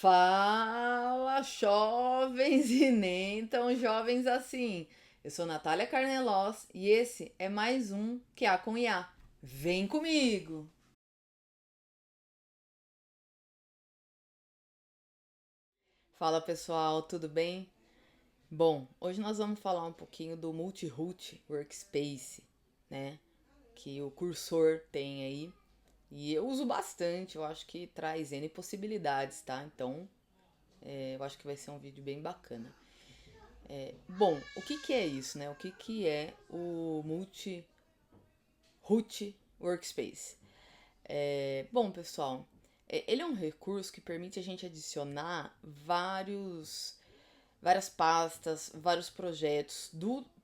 Fala, jovens e nem tão jovens assim. Eu sou Natália Carnelós e esse é mais um QA com IA. Vem comigo! Fala pessoal, tudo bem? Bom, hoje nós vamos falar um pouquinho do Multi-Root Workspace, né? Que o cursor tem aí. E eu uso bastante, eu acho que traz N possibilidades, tá? Então, eu acho que vai ser um vídeo bem bacana. Bom, o que que é isso, né? O que que é o Multi-Root Workspace? Bom, pessoal, ele é um recurso que permite a gente adicionar várias pastas, vários projetos,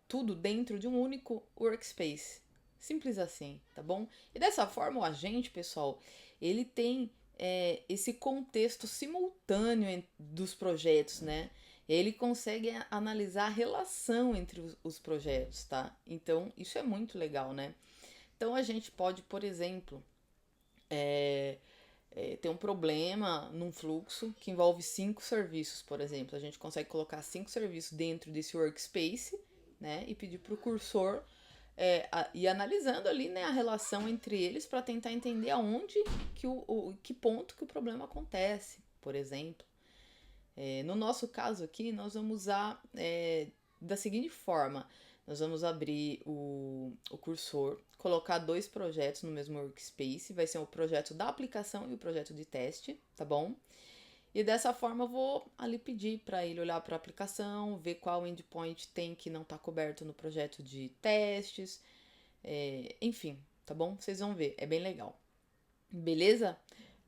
tudo dentro de um único workspace. Simples assim, tá bom? E dessa forma, o agente, pessoal, ele tem esse contexto simultâneo dos projetos, né? Ele consegue analisar a relação entre os projetos, tá? Então, isso é muito legal, né? Então, a gente pode, por exemplo, ter um problema num fluxo que envolve 5 serviços, por exemplo. A gente consegue colocar 5 serviços dentro desse workspace, né? E pedir para o cursor ir analisando ali, né, a relação entre eles para tentar entender aonde que ponto que o problema acontece, por exemplo. No nosso caso aqui, nós vamos usar da seguinte forma: nós vamos abrir o cursor, colocar 2 projetos no mesmo workspace, vai ser o projeto da aplicação e o projeto de teste, tá bom? E dessa forma eu vou ali pedir para ele olhar para a aplicação, ver qual endpoint tem que não está coberto no projeto de testes, enfim, tá bom? Vocês vão ver, é bem legal. Beleza?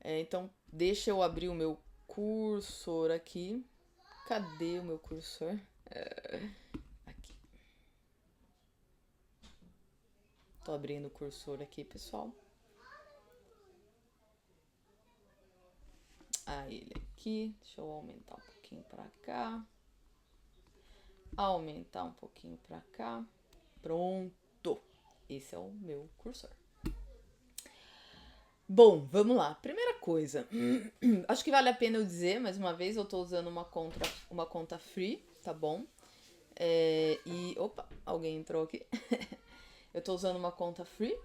Então, deixa eu abrir o meu cursor aqui. Cadê o meu cursor? Aqui. Tô abrindo o cursor aqui, pessoal. Aí ele aqui. Deixa eu aumentar um pouquinho pra cá. Aumentar um pouquinho pra cá. Pronto. Esse é o meu cursor. Bom, vamos lá. Primeira coisa, acho que vale a pena eu dizer, mais uma vez, eu tô usando uma conta free, tá bom? Opa, alguém entrou aqui. Eu tô usando uma conta free.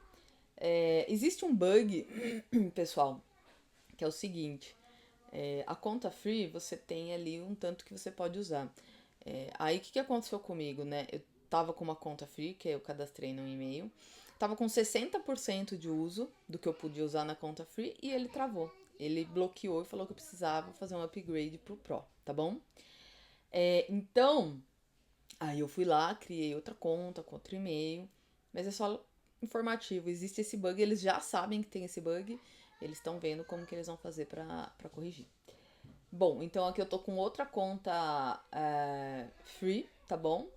Existe um bug, pessoal, que é o seguinte: a conta free você tem ali um tanto que você pode usar. Aí o que aconteceu comigo, né? Eu tava com uma conta free, que eu cadastrei no e-mail, tava com 60% de uso do que eu podia usar na conta free e ele travou. Ele bloqueou e falou que eu precisava fazer um upgrade pro Pro, tá bom? Então, aí eu fui lá, criei outra conta com outro e-mail, mas é só informativo. Existe esse bug, eles já sabem que tem esse bug, eles estão vendo como que eles vão fazer pra corrigir. Bom, então aqui eu tô com outra conta free, tá bom?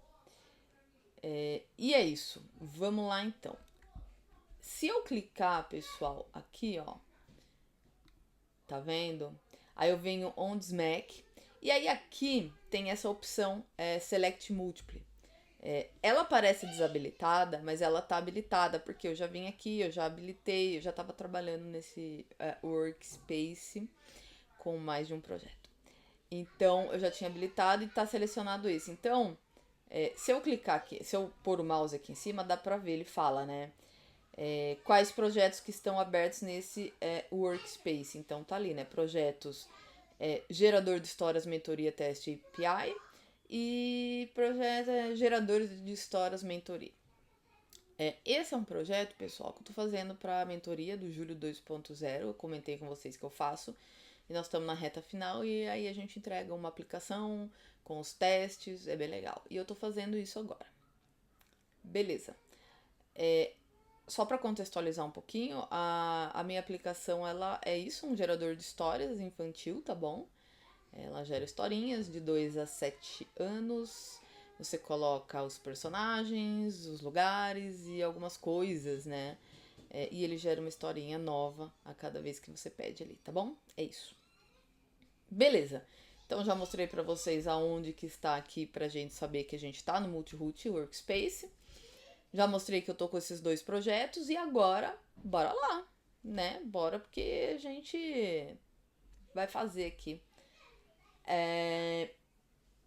E é isso. Vamos lá então. Se eu clicar, pessoal, aqui, ó, tá vendo? Aí eu venho on this Mac. E aí aqui tem essa opção Select Multiple. Ela parece desabilitada, mas ela tá habilitada, porque eu já vim aqui, eu já habilitei, eu já tava trabalhando nesse workspace com mais de um projeto. Então, eu já tinha habilitado e tá selecionado esse. Então, se eu clicar aqui, se eu pôr o mouse aqui em cima, dá pra ver, ele fala, né? Quais projetos que estão abertos nesse workspace. Então, tá ali, né? Projetos gerador de histórias, mentoria, teste API e projeto geradores de histórias, mentoria. Esse é um projeto, pessoal, que eu tô fazendo para a mentoria do Júlio 2.0. Eu comentei com vocês que eu faço. E nós estamos na reta final e aí a gente entrega uma aplicação com os testes, é bem legal. E eu tô fazendo isso agora. Beleza. Só para contextualizar um pouquinho, a minha aplicação ela é isso, um gerador de histórias infantil, tá bom? Ela gera historinhas de 2 a 7 anos. Você coloca os personagens, os lugares e algumas coisas, né? E ele gera uma historinha nova a cada vez que você pede ali, tá bom? É isso. Beleza. Então já mostrei para vocês aonde que está aqui pra gente saber que a gente tá no Multi-Root Workspace. Já mostrei que eu tô com esses 2 projetos e agora, bora lá, né? Bora porque a gente vai fazer aqui.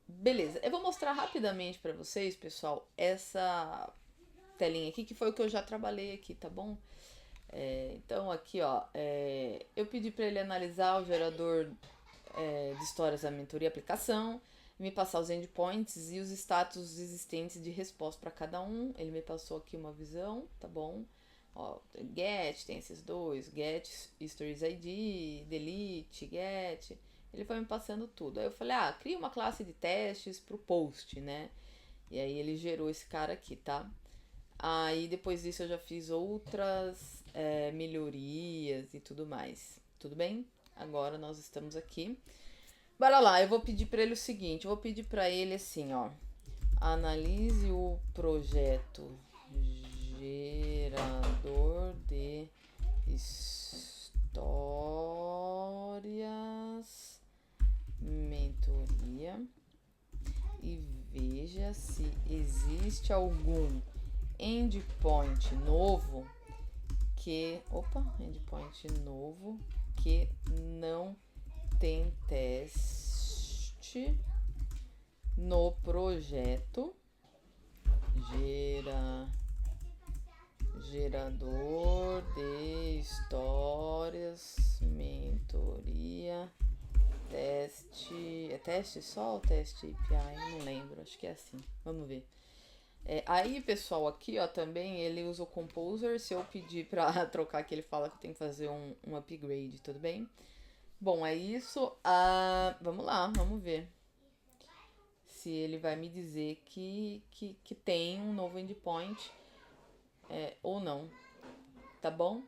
Beleza, eu vou mostrar rapidamente para vocês, pessoal, essa telinha aqui, que foi o que eu já trabalhei aqui, tá bom? Então aqui, ó, eu pedi para ele analisar o gerador de histórias da mentoria e aplicação, me passar os endpoints e os status existentes de resposta para cada um. Ele me passou aqui uma visão, tá bom? Ó, get, tem esses dois, get, stories ID, delete, get. Ele foi me passando tudo. Aí eu falei, cria uma classe de testes pro post, né? E aí ele gerou esse cara aqui, tá? Aí depois disso eu já fiz outras melhorias e tudo mais. Tudo bem? Agora nós estamos aqui. Bora lá, eu vou pedir para ele o seguinte, eu vou pedir para ele assim, ó. Analise o projeto gerador de histórias mentoria e veja se existe algum endpoint novo que não tem teste no projeto gerador de histórias mentoria teste. É teste só ou teste API? Eu não lembro, acho que é assim. Vamos ver. Aí, pessoal, aqui, ó, também ele usa o Composer. Se eu pedir pra trocar aqui, ele fala que eu tenho que fazer um upgrade, tudo bem? Bom, é isso. Vamos lá, vamos ver se ele vai me dizer que tem um novo endpoint ou não, tá bom?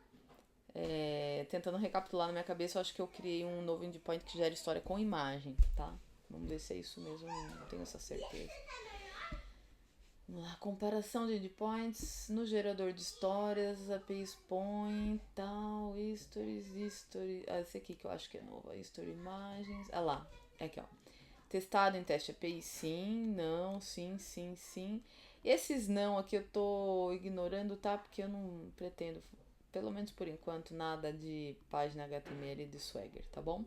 Tentando recapitular na minha cabeça, eu acho que eu criei um novo endpoint que gera história com imagem, tá? Vamos ver se é isso mesmo, não tenho essa certeza. Vamos lá, comparação de endpoints no gerador de histórias, API Point, tal, story, esse aqui que eu acho que é novo, history imagens, lá, aqui ó, testado em teste API, sim, não, sim, sim, sim, esses não aqui eu tô ignorando, tá, porque eu não pretendo, pelo menos por enquanto, nada de página HTML e de Swagger, tá bom?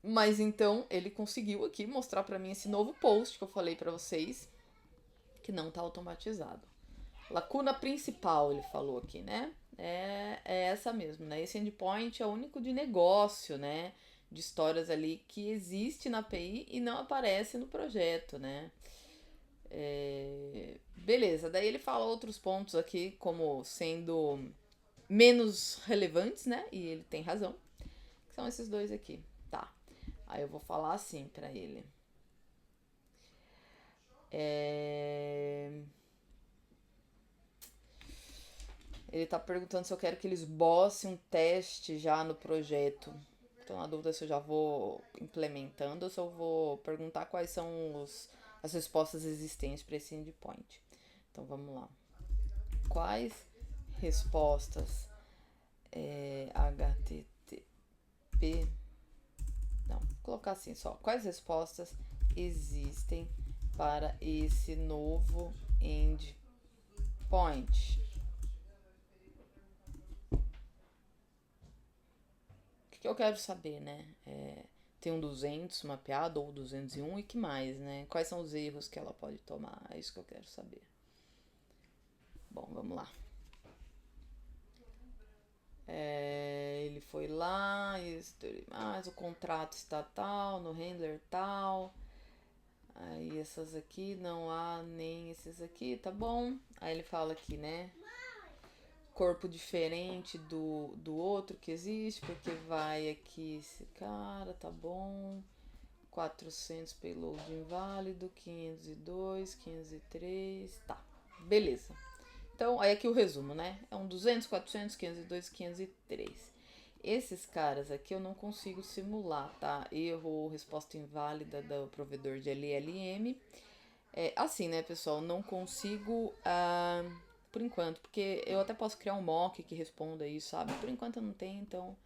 Mas então, ele conseguiu aqui mostrar pra mim esse novo post que eu falei pra vocês, que não tá automatizado. Lacuna principal, ele falou aqui, né? É essa mesmo, né? Esse endpoint é o único de negócio, né? De histórias ali que existe na API e não aparece no projeto, né? Beleza, daí ele fala outros pontos aqui como sendo menos relevantes, né? E ele tem razão. Que são esses dois aqui, tá? Aí eu vou falar assim pra ele. Ele tá perguntando se eu quero que eles bossem um teste já no projeto. Tô na dúvida se eu já vou implementando ou se eu vou perguntar quais são as respostas existentes para esse endpoint. Então vamos lá. Quais respostas HTTP? Não, vou colocar assim só. Quais respostas existem para esse novo endpoint? O que eu quero saber, né? Tem um 200 mapeado ou 201 e que mais, né? Quais são os erros que ela pode tomar? É isso que eu quero saber. Bom, vamos lá. Ele foi lá, mas o contrato está tal, no handler tal. Aí essas aqui não há nem esses aqui, tá bom? Aí ele fala aqui, né? Corpo diferente do outro que existe, porque vai aqui esse cara, tá bom? 400 payload inválido, 502, 503, tá, beleza. Então, aí aqui o resumo, né? É um 200, 400, 502, 503. Esses caras aqui eu não consigo simular, tá? Erro ou resposta inválida do provedor de LLM. Assim, né, pessoal? Não consigo por enquanto, porque eu até posso criar um mock que responda isso, sabe? Por enquanto eu não tenho, então...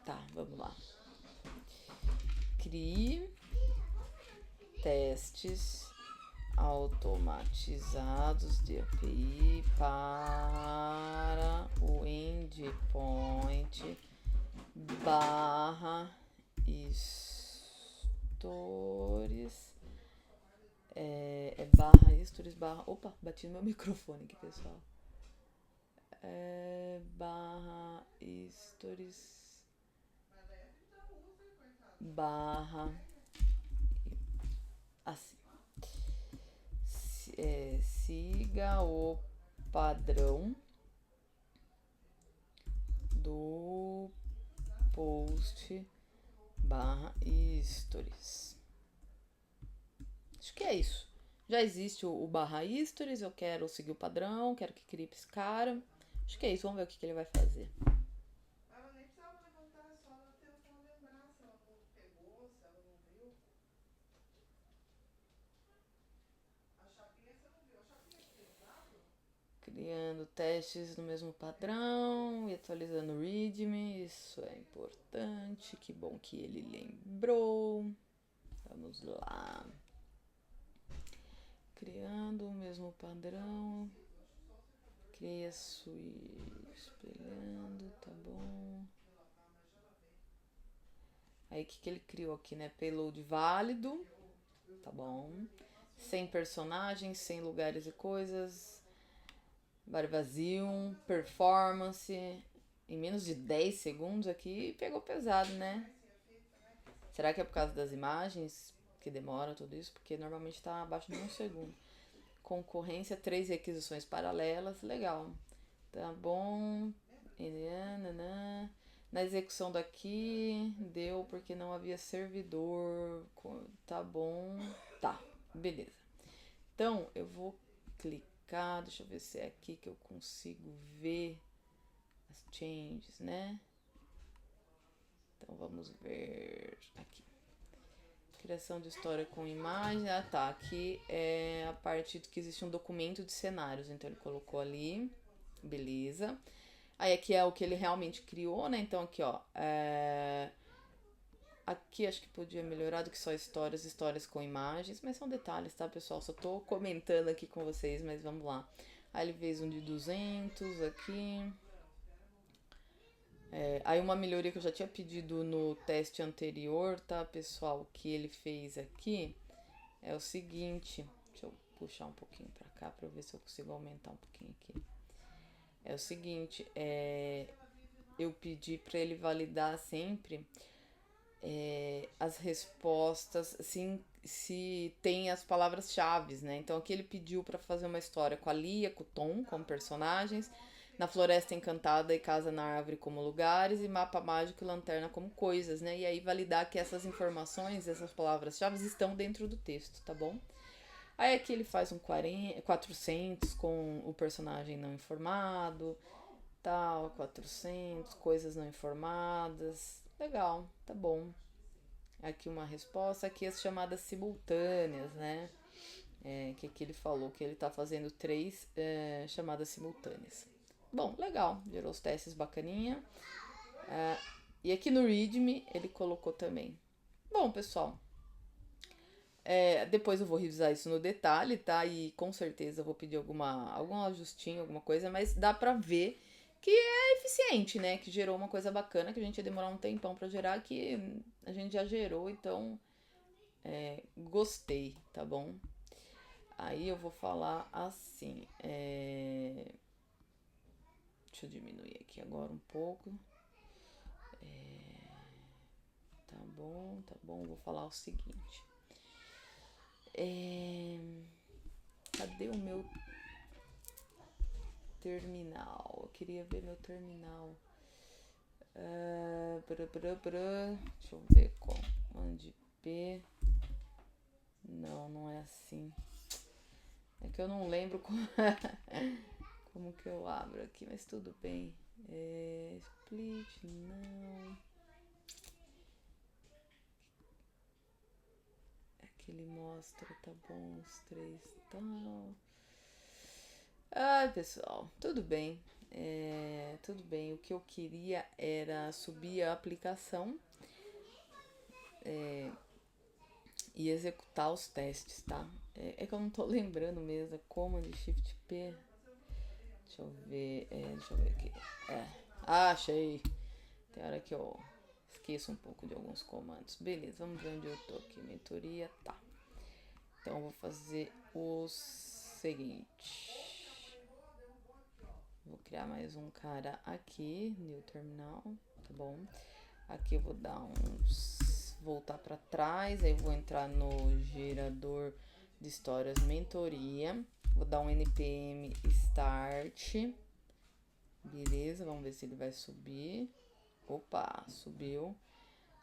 Tá, vamos lá. Crie testes automatizados de API para o endpoint point barra stories. Barra stories barra. Opa, bati no meu microfone aqui, pessoal. Barra stories barra assim. Siga o padrão do post barra stories. Acho que é isso. Já existe o barra stories, eu quero seguir o padrão, quero que crie esse cara. Acho que é isso, vamos ver o que ele vai fazer. Ela nem precisava levantar, só ela tentar lembrar se ela não pegou, se ela não viu. A chapinha você não viu. A chapinha que tem usado? Criando testes no mesmo padrão e atualizando o readme, isso é importante, que bom que ele lembrou. Vamos lá. Criando o mesmo padrão. Cria suíte, espelhando, tá bom. Aí o que ele criou aqui, né? Payload válido, tá bom. Sem personagens, sem lugares e coisas. Bar vazio, performance. Em menos de 10 segundos aqui pegou pesado, né? Será que é por causa das imagens que demora tudo isso? Porque normalmente tá abaixo de 1 segundo. Concorrência, 3 requisições paralelas, legal. Tá bom. Na execução daqui, deu porque não havia servidor. Tá bom. Tá, beleza. Então, eu vou clicar. Deixa eu ver se é aqui que eu consigo ver as changes, né? Então, vamos ver aqui. Criação de história com imagem. Ah, tá. Aqui é a parte que existe um documento de cenários. Então, ele colocou ali. Beleza. Aí, aqui é o que ele realmente criou, né? Então, aqui, ó. Aqui acho que podia melhorar do que só histórias com imagens. Mas são detalhes, tá, pessoal? Só tô comentando aqui com vocês, mas vamos lá. Aí, ele fez um de 200 aqui. Aí uma melhoria que eu já tinha pedido no teste anterior, tá, pessoal? Que ele fez aqui é o seguinte. Deixa eu puxar um pouquinho pra cá pra eu ver se eu consigo aumentar um pouquinho aqui. É o seguinte, eu pedi pra ele validar sempre as respostas, se tem as palavras-chave, né? Então aqui ele pediu pra fazer uma história com a Lia, com o Tom como personagens, na Floresta Encantada e Casa na Árvore como lugares, e Mapa Mágico e Lanterna como coisas, né? E aí validar que essas informações, essas palavras-chave estão dentro do texto, tá bom? Aí aqui ele faz um 400 com o personagem não informado, tal, 400, coisas não informadas. Legal, tá bom. Aqui uma resposta, aqui as chamadas simultâneas, né? Que aqui ele falou que ele tá fazendo 3 chamadas simultâneas. Bom, legal, gerou os testes bacaninha. E aqui no README ele colocou também. Bom, pessoal, depois eu vou revisar isso no detalhe, tá? E com certeza eu vou pedir algum ajustinho, alguma coisa, mas dá pra ver que é eficiente, né? Que gerou uma coisa bacana, que a gente ia demorar um tempão pra gerar, que a gente já gerou, então gostei, tá bom? Aí eu vou falar assim. Deixa eu diminuir aqui agora um pouco. Tá bom. Vou falar o seguinte. Cadê o meu terminal? Eu queria ver meu terminal. Deixa eu ver Command P. Não é assim. É que eu não lembro como que eu abro aqui, mas tudo bem. Split, não. É que ele mostra, tá bom, os 3 tal. Ai, pessoal, tudo bem. Tudo bem. O que eu queria era subir a aplicação e executar os testes, tá? É que eu não tô lembrando mesmo. Command Shift P. Deixa eu ver aqui. Ah, achei. Tem hora que eu esqueço um pouco de alguns comandos. Beleza, vamos ver onde eu tô aqui. Mentoria, tá. Então eu vou fazer o seguinte. Vou criar mais um cara aqui, new terminal, tá bom? Aqui eu vou dar uns... voltar para trás, aí vou entrar no gerador de histórias mentoria. Vou dar um npm start. Beleza, vamos ver se ele vai subir. Opa, subiu.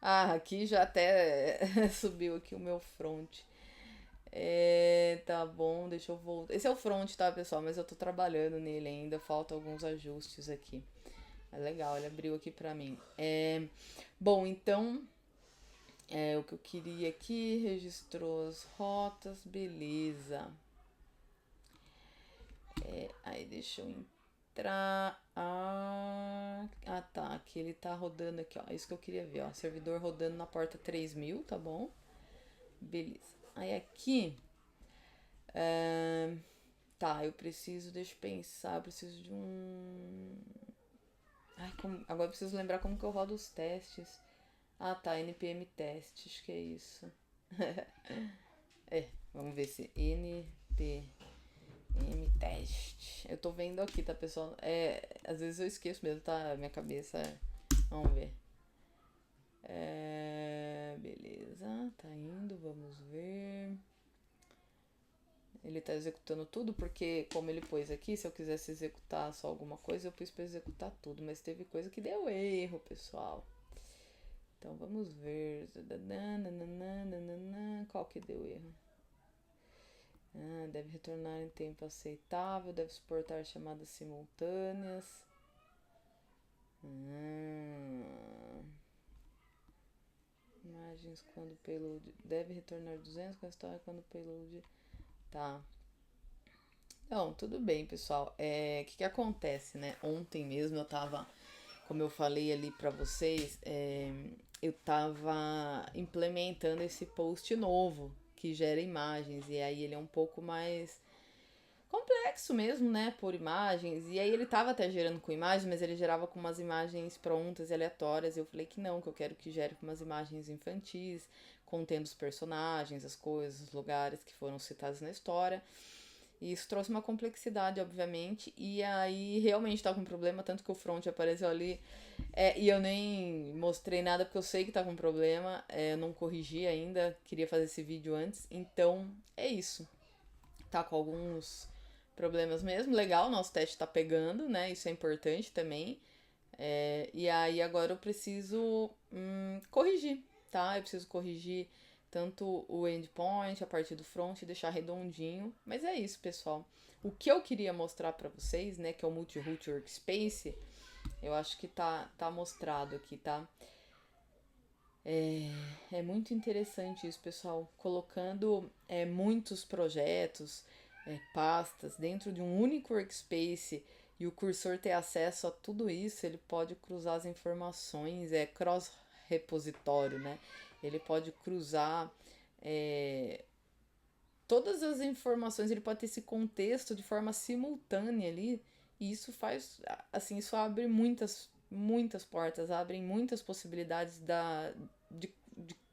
Ah, aqui já até subiu aqui o meu front. Tá bom, deixa eu voltar. Esse é o front, tá, pessoal? Mas eu tô trabalhando nele ainda, falta alguns ajustes aqui. É legal, ele abriu aqui pra mim. Bom, então, o que eu queria aqui, registrou as rotas, beleza. Aí deixa eu entrar. Tá, aqui ele tá rodando aqui, ó. É isso que eu queria ver, ó. Servidor rodando na porta 3000, tá bom? Beleza. Aí aqui... tá, eu preciso, deixa eu pensar, eu preciso de um... agora eu preciso lembrar como que eu rodo os testes. Ah, tá, npm test, acho que é isso. Vamos ver se npm test. Eu tô vendo aqui, tá, pessoal? Às vezes eu esqueço mesmo, tá? Minha cabeça Vamos ver. Beleza, tá indo, vamos ver. Ele tá executando tudo, porque como ele pôs aqui, se eu quisesse executar só alguma coisa, eu pus pra executar tudo. Mas teve coisa que deu erro, pessoal. Então vamos ver. Qual que deu erro? Deve retornar em tempo aceitável, deve suportar chamadas simultâneas. Imagens quando o payload deve retornar 200 com a história quando o payload... Tá. Então, tudo bem, pessoal. O que acontece, né? Ontem mesmo eu tava, como eu falei ali pra vocês, eu tava implementando esse post novo que gera imagens. E aí ele é um pouco mais complexo mesmo, né? Por imagens. E aí ele tava até gerando com imagens, mas ele gerava com umas imagens prontas e aleatórias. E eu falei que não, que eu quero que gere com umas imagens infantis, contendo os personagens, as coisas, os lugares que foram citados na história. E isso trouxe uma complexidade, obviamente, e aí realmente tá com problema, tanto que o front apareceu ali, e eu nem mostrei nada porque eu sei que tá com problema, eu não corrigi ainda, queria fazer esse vídeo antes, então é isso. Tá com alguns problemas mesmo, legal, nosso teste tá pegando, né, isso é importante também, e aí agora eu preciso corrigir, tá, eu preciso corrigir tanto o endpoint, a partir do front, deixar redondinho. Mas é isso, pessoal. O que eu queria mostrar para vocês, né, que é o Multi-Root Workspace, eu acho que tá mostrado aqui, tá? É muito interessante isso, pessoal. Colocando muitos projetos, pastas dentro de um único workspace e o cursor ter acesso a tudo isso, ele pode cruzar as informações, cross-repositório, né? Ele pode cruzar todas as informações, ele pode ter esse contexto de forma simultânea ali, e isso faz, assim, isso abre muitas portas, abre muitas possibilidades de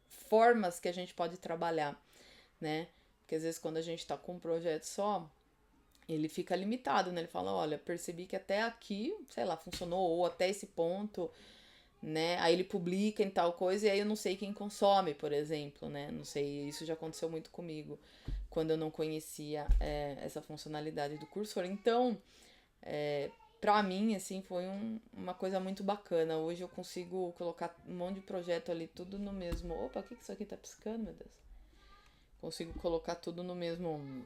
formas que a gente pode trabalhar, né? Porque às vezes quando a gente tá com um projeto só, ele fica limitado, né? Ele fala, olha, percebi que até aqui, sei lá, funcionou, ou até esse ponto, né? Aí ele publica em tal coisa e aí eu não sei quem consome, por exemplo, né? Não sei, isso já aconteceu muito comigo quando eu não conhecia essa funcionalidade do cursor. Então, pra mim, assim, foi uma coisa muito bacana. Hoje eu consigo colocar um monte de projeto ali, tudo no mesmo... Opa, o que isso aqui tá piscando, meu Deus? Consigo colocar tudo no mesmo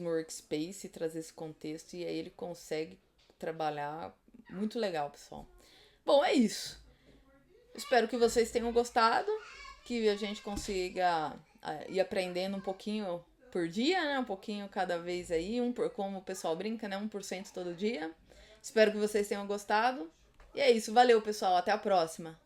workspace, trazer esse contexto, e aí ele consegue trabalhar muito legal, pessoal. Bom, é isso. Espero que vocês tenham gostado, que a gente consiga ir aprendendo um pouquinho por dia, né? Um pouquinho cada vez aí, como o pessoal brinca, né? 1% todo dia. Espero que vocês tenham gostado. E é isso, valeu, pessoal. Até a próxima.